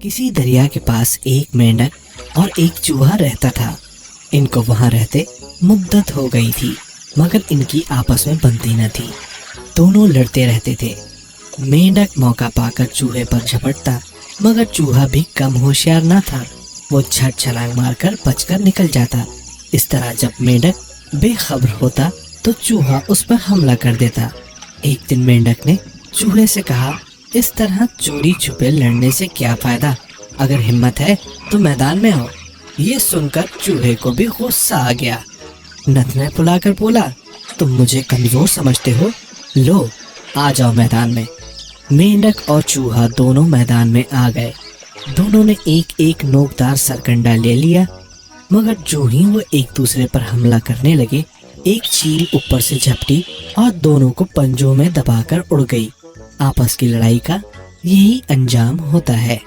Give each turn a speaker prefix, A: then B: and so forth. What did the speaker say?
A: किसी दरिया के पास एक मेंढक और एक चूहा रहता था। इनको वहां रहते मुद्दत हो गई थी, मगर इनकी आपस में बनती न थी। दोनों लड़ते रहते थे। मेंढक मौका पाकर चूहे पर झपटता, मगर चूहा भी कम होशियार न था। वो झट छलांग मारकर बचकर निकल जाता। इस तरह जब मेंढक बेखबर होता तो चूहा उस पर हमला कर देता। एक दिन मेंढक ने चूहे से कहा, इस तरह चोरी छुपे लड़ने से क्या फायदा, अगर हिम्मत है तो मैदान में आओ। ये सुनकर चूहे को भी गुस्सा आ गया। नथने फुलाकर बोला, तुम मुझे कमजोर समझते हो, लो आ जाओ मैदान में। मेंढक और चूहा दोनों मैदान में आ गए। दोनों ने एक एक नोकदार सरकंडा ले लिया, मगर जो ही वो एक दूसरे पर हमला करने लगे, एक चील ऊपर से झपटी और दोनों को पंजों में दबाकर उड़ गई। आपस की लड़ाई का यही अंजाम होता है।